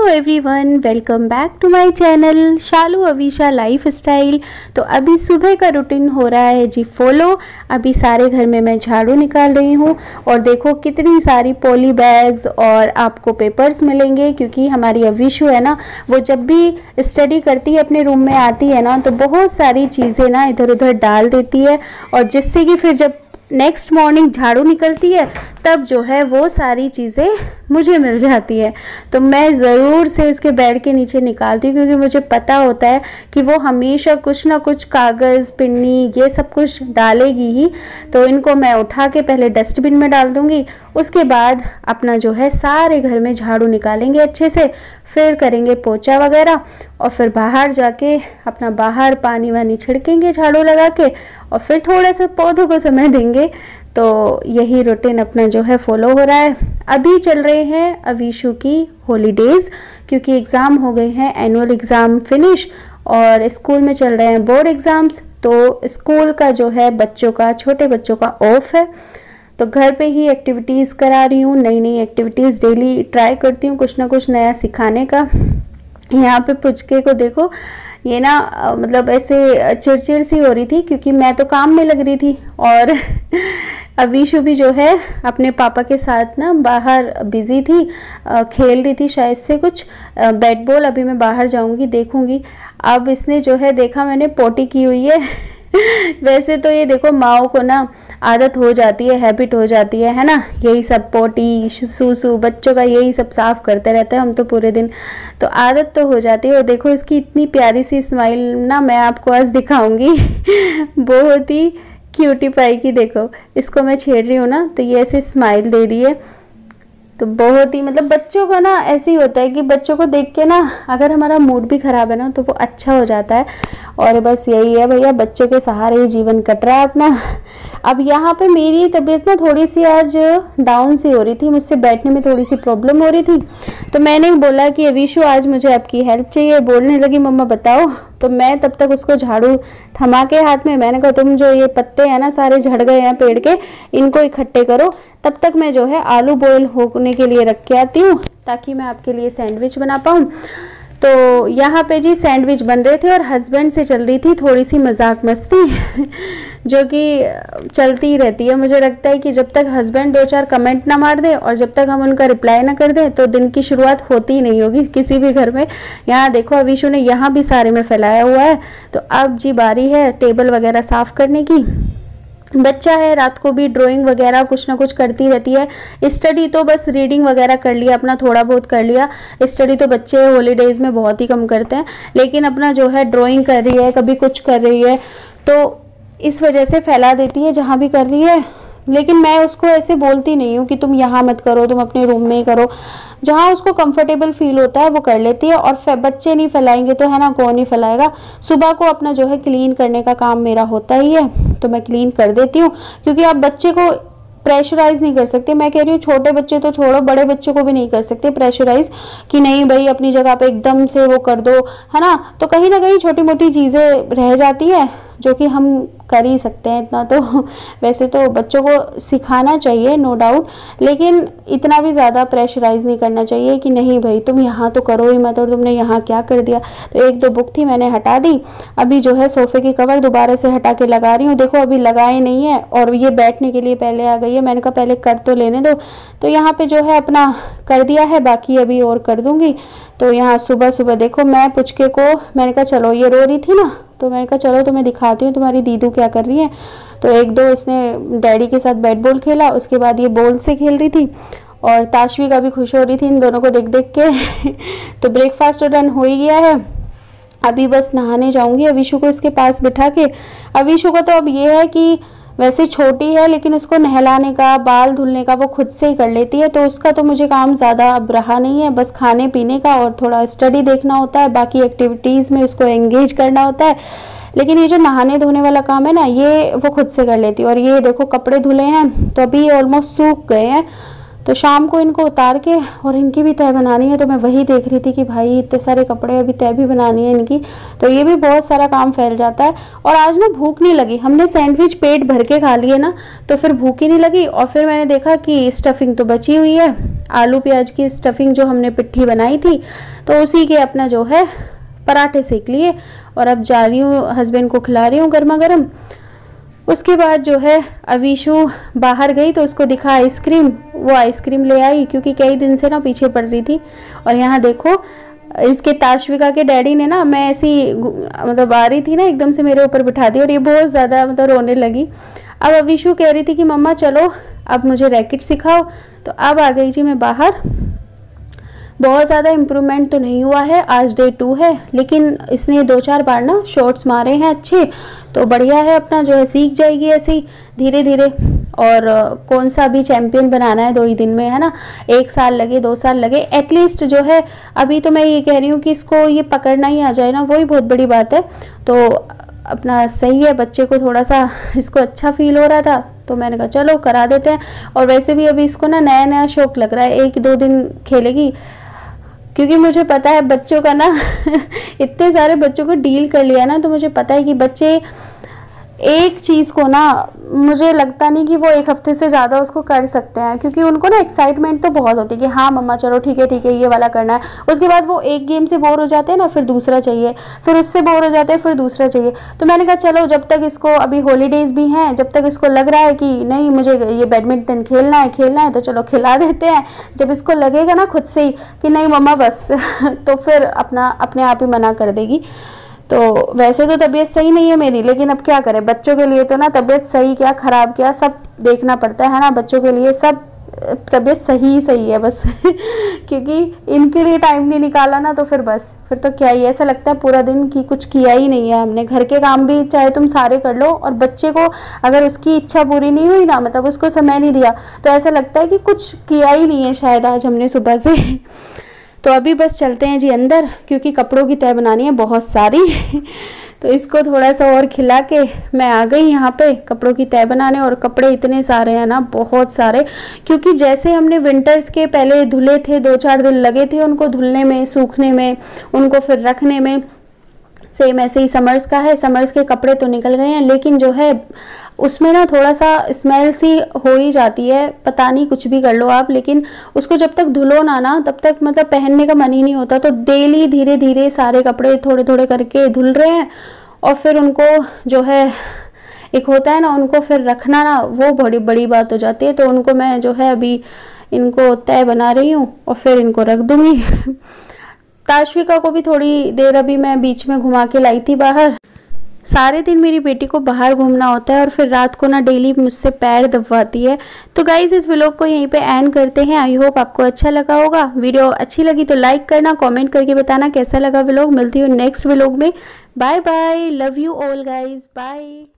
Hello everyone, welcome back to my channel Shalu Avisha lifestyle. तो अभी सुबह का रूटीन हो रहा है जी फॉलो। अभी सारे घर में मैं झाड़ू निकाल रही हूँ और देखो कितनी सारी पॉली बैग्स और आपको पेपर्स मिलेंगे, क्योंकि हमारी अवीशु है ना, वो जब भी स्टडी करती है अपने रूम में आती है ना, तो बहुत सारी चीज़ें ना इधर उधर डाल देती है, और जिससे कि फिर जब नेक्स्ट मॉर्निंग झाड़ू निकलती है तब जो है वो सारी चीज़ें मुझे मिल जाती है। तो मैं ज़रूर से उसके बेड के नीचे निकालती हूँ, क्योंकि मुझे पता होता है कि वो हमेशा कुछ ना कुछ कागज़ पिन्नी ये सब कुछ डालेगी ही। तो इनको मैं उठा के पहले डस्टबिन में डाल दूँगी, उसके बाद अपना जो है सारे घर में झाड़ू निकालेंगे अच्छे से, फिर करेंगे पोछा वगैरह, और फिर बाहर जाके अपना बाहर पानी वानी छिड़केंगे झाड़ू लगा के, और फिर थोड़ा सा पौधों को समय देंगे। तो यही रूटीन अपना जो है फॉलो हो रहा है। अभी चल रहे हैं अवीशु की हॉलीडेज़, क्योंकि एग्ज़ाम हो गए हैं, एनुअल एग्ज़ाम फिनिश, और स्कूल में चल रहे हैं बोर्ड एग्ज़ाम्स। तो स्कूल का जो है बच्चों का, छोटे बच्चों का ऑफ है, तो घर पे ही एक्टिविटीज़ करा रही हूँ। नई नई एक्टिविटीज़ डेली ट्राई करती हूँ, कुछ ना कुछ नया सिखाने का। यहाँ पे पुचके को देखो, ये ना मतलब ऐसे चिड़चिड़ सी हो रही थी, क्योंकि मैं तो काम में लग रही थी और अवीशु भी जो है अपने पापा के साथ ना बाहर बिजी थी, खेल रही थी शायद से कुछ बैट बॉल। अभी मैं बाहर जाऊंगी, देखूंगी। अब इसने जो है देखा मैंने पोटी की हुई है वैसे तो ये देखो माओ को ना आदत हो जाती है, हैबिट हो जाती है ना, यही सब पोटी सूसू बच्चों का यही सब साफ करते रहते हैं हम तो पूरे दिन, तो आदत तो हो जाती है। और देखो इसकी इतनी प्यारी सी स्माइल ना, मैं आपको आज दिखाऊंगी बहुत ही क्यूटी पाई की। देखो इसको मैं छेड़ रही हूँ ना, तो ये ऐसे स्माइल दे रही है। तो बहुत ही मतलब बच्चों का ना ऐसे ही होता है कि बच्चों को देख के ना अगर हमारा मूड भी ख़राब है ना, तो वो अच्छा हो जाता है। और बस यही है भैया, बच्चों के सहारे ही जीवन कट रहा है अपना। अब यहाँ पे मेरी तबीयत ना थोड़ी सी आज डाउन सी हो रही थी, मुझसे बैठने में थोड़ी सी प्रॉब्लम हो रही थी, तो मैंने बोला कि अवीशु आज मुझे आपकी हेल्प चाहिए। बोलने लगी मम्मा बताओ। तो मैं तब तक उसको झाड़ू थमा के हाथ में, मैंने कहा तुम जो ये पत्ते हैं ना सारे झड़ गए हैं पेड़ के, इनको इकट्ठे करो, तब तक मैं जो है आलू बॉईल होने के लिए रख के आती हूँ, ताकि मैं आपके लिए सैंडविच बना पाऊँ। तो यहाँ पे जी सैंडविच बन रहे थे और हस्बैंड से चल रही थी थोड़ी सी मजाक मस्ती जो कि चलती ही रहती है। मुझे लगता है कि जब तक हस्बैंड दो चार कमेंट ना मार दें और जब तक हम उनका रिप्लाई ना कर दें, तो दिन की शुरुआत होती ही नहीं होगी किसी भी घर में। यहाँ देखो अवीशु ने यहाँ भी सारे में फैलाया हुआ है। तो अब जी बारी है टेबल वगैरह साफ़ करने की। बच्चा है, रात को भी ड्राइंग वगैरह कुछ ना कुछ करती रहती है। स्टडी तो बस रीडिंग वगैरह कर लिया, अपना थोड़ा बहुत कर लिया। स्टडी तो बच्चे हॉलीडेज़ में बहुत ही कम करते हैं, लेकिन अपना जो है ड्राइंग कर रही है, कभी कुछ कर रही है, तो इस वजह से फैला देती है जहाँ भी कर रही है। लेकिन मैं उसको ऐसे बोलती नहीं हूँ कि तुम यहाँ मत करो, तुम अपने रूम में ही करो। जहाँ उसको कंफर्टेबल फील होता है वो कर लेती है। और बच्चे नहीं फैलाएंगे तो है ना, कौन नहीं फैलाएगा। सुबह को अपना जो है क्लीन करने का काम मेरा होता ही है, तो मैं क्लीन कर देती हूँ, क्योंकि आप बच्चे को प्रेशराइज नहीं कर सकते। मैं कह रही हूँ छोटे बच्चे तो छोड़ो, बड़े बच्चों को भी नहीं कर सकते प्रेशराइज कि नहीं भाई अपनी जगह पे एकदम से वो कर दो, है ना। तो कहीं ना कहीं छोटी मोटी चीज़ें रह जाती है जो कि हम कर ही सकते हैं इतना तो वैसे तो बच्चों को सिखाना चाहिए नो डाउट, लेकिन इतना भी ज़्यादा प्रेशराइज नहीं करना चाहिए कि नहीं भाई तुम यहाँ तो करो ही मत और तुमने यहाँ क्या कर दिया। तो एक दो बुक थी मैंने हटा दी। अभी जो है सोफ़े की कवर दोबारा से हटा के लगा रही हूँ। देखो अभी लगाए नहीं है और ये बैठने के लिए पहले आ गई है। मैंने कहा पहले कर तो लेने दो, तो यहाँ पर जो है अपना कर दिया है, बाकी अभी और कर दूँगी। तो यहाँ सुबह सुबह देखो मैं पुचके को, मैंने कहा चलो ये रो रही थी ना, तो मैंने कहा चलो तुम्हें दिखाती हूँ तुम्हारी दीदू क्या कर रही है। तो एक दो इसने डैडी के साथ बैट बॉल खेला, उसके बाद ये बॉल से खेल रही थी, और ताशवी का भी खुश हो रही थी इन दोनों को देख देख के तो ब्रेकफास्ट डन हो ही गया है। अभी बस नहाने जाऊँगी अवीशु को इसके पास बिठा के। अवीशु का तो अब ये है कि वैसे छोटी है, लेकिन उसको नहलाने का, बाल धुलने का वो खुद से ही कर लेती है, तो उसका तो मुझे काम ज़्यादा अब रहा नहीं है। बस खाने पीने का और थोड़ा स्टडी देखना होता है, बाकी एक्टिविटीज़ में उसको एंगेज करना होता है। लेकिन ये जो नहाने धोने वाला काम है ना, ये वो खुद से कर लेती है। और ये देखो कपड़े धुले हैं, तो अभी ये ऑलमोस्ट सूख गए हैं, तो शाम को इनको उतार के और इनकी भी तह बनानी है। तो मैं वही देख रही थी कि भाई इतने सारे कपड़े, अभी तह भी बनानी है इनकी, तो ये भी बहुत सारा काम फैल जाता है। और आज ना भूख नहीं लगी, हमने सैंडविच पेट भर के खा लिए ना, तो फिर भूख ही नहीं लगी। और फिर मैंने देखा कि स्टफिंग तो बची हुई है, आलू प्याज की स्टफिंग जो हमने पिट्ठी बनाई थी, तो उसी के अपना जो है पराठे सेक लिए। और अब जा रही हूँ, हस्बैंड को खिला रही हूँ गर्मा गर्म। उसके बाद जो है अवीशु बाहर गई तो उसको दिखा आइसक्रीम, वो आइसक्रीम ले आई क्योंकि कई दिन से ना पीछे पड़ रही थी। और यहाँ देखो इसके ताश्विका के डैडी ने ना, मैं ऐसी मतलब आ रही थी ना, एकदम से मेरे ऊपर बिठा दी और ये बहुत ज़्यादा मतलब रोने लगी। अब अवीशु कह रही थी कि मम्मा चलो अब मुझे रैकेट सिखाओ, तो अब आ गई जी मैं बाहर। बहुत ज़्यादा इम्प्रूवमेंट तो नहीं हुआ है, आज डे 2 है, लेकिन इसने 2-4 बार ना शॉट्स मारे हैं अच्छे, तो बढ़िया है, अपना जो है सीख जाएगी ऐसे ही धीरे धीरे। और कौन सा भी चैम्पियन बनाना है 2 ही दिन में, है ना, 1 साल लगे 2 साल लगे एटलीस्ट जो है। अभी तो मैं ये कह रही हूँ कि इसको ये पकड़ना ही आ जाए ना, वही बहुत बड़ी बात है। तो अपना सही है, बच्चे को थोड़ा सा इसको अच्छा फील हो रहा था, तो मैंने कहा चलो करा देते हैं। और वैसे भी अभी इसको ना नया नया शौक लग रहा है, 1-2 दिन खेलेगी, क्योंकि मुझे पता है बच्चों का ना इतने सारे बच्चों को डील कर लिया ना, तो मुझे पता है कि बच्चे एक चीज़ को ना, मुझे लगता नहीं कि वो 1 हफ्ते से ज़्यादा उसको कर सकते हैं, क्योंकि उनको ना एक्साइटमेंट तो बहुत होती है कि हाँ मम्मा चलो ठीक है ये वाला करना है। उसके बाद वो एक गेम से बोर हो जाते हैं ना, फिर दूसरा चाहिए, फिर उससे बोर हो जाते हैं, फिर दूसरा चाहिए। तो मैंने कहा चलो जब तक इसको, अभी हॉलीडेज़ भी हैं, जब तक इसको लग रहा है कि नहीं मुझे ये बैडमिंटन खेलना है तो चलो खिला देते हैं। जब इसको लगेगा ना खुद से ही कि नहीं मम्मा बस तो फिर अपने आप ही मना कर देगी। तो वैसे तो तबीयत सही नहीं है मेरी, लेकिन अब क्या करें, बच्चों के लिए तो ना तबीयत सही क्या ख़राब क्या सब देखना पड़ता है ना, बच्चों के लिए सब तबीयत सही है बस क्योंकि इनके लिए टाइम नहीं निकाला ना, तो फिर बस फिर तो क्या ही, ऐसा लगता है पूरा दिन कि कुछ किया ही नहीं है हमने। घर के काम भी चाहे तुम सारे कर लो, और बच्चे को अगर उसकी इच्छा पूरी नहीं हुई ना, मतलब उसको समय नहीं दिया, तो ऐसा लगता है कि कुछ किया ही नहीं है शायद आज हमने सुबह से तो अभी बस चलते हैं जी अंदर, क्योंकि कपड़ों की तह बनानी है बहुत सारी तो इसको थोड़ा सा और खिला के मैं आ गई यहाँ पे कपड़ों की तह बनाने। और कपड़े इतने सारे हैं ना, बहुत सारे, क्योंकि जैसे हमने विंटर्स के पहले धुले थे, 2-4 दिन लगे थे उनको धुलने में, सूखने में, उनको फिर रखने में, सेम ऐसे ही समर्स का है। समर्स के कपड़े तो निकल गए हैं, लेकिन जो है उसमें ना थोड़ा सा स्मेल सी हो ही जाती है, पता नहीं कुछ भी कर लो आप, लेकिन उसको जब तक धुलो ना तब तक मतलब पहनने का मन ही नहीं होता। तो डेली धीरे धीरे सारे कपड़े थोड़े थोड़े करके धुल रहे हैं, और फिर उनको जो है एक होता है ना, उनको फिर रखना ना, वो बड़ी बड़ी बात हो जाती है। तो उनको मैं जो है अभी इनको तय बना रही हूँ और फिर इनको रख दूँगी ताश्विका को भी थोड़ी देर अभी मैं बीच में घुमा के लाई थी बाहर। सारे दिन मेरी बेटी को बाहर घूमना होता है और फिर रात को ना डेली मुझसे पैर दबवाती है। तो गाइज इस व्लॉग को यहीं पे एंड करते हैं। आई होप आपको अच्छा लगा होगा। वीडियो अच्छी लगी तो लाइक करना, कमेंट करके बताना कैसा लगा व्लॉग। मिलती हूँ नेक्स्ट व्लॉग में। Bye bye, love you all guys, bye.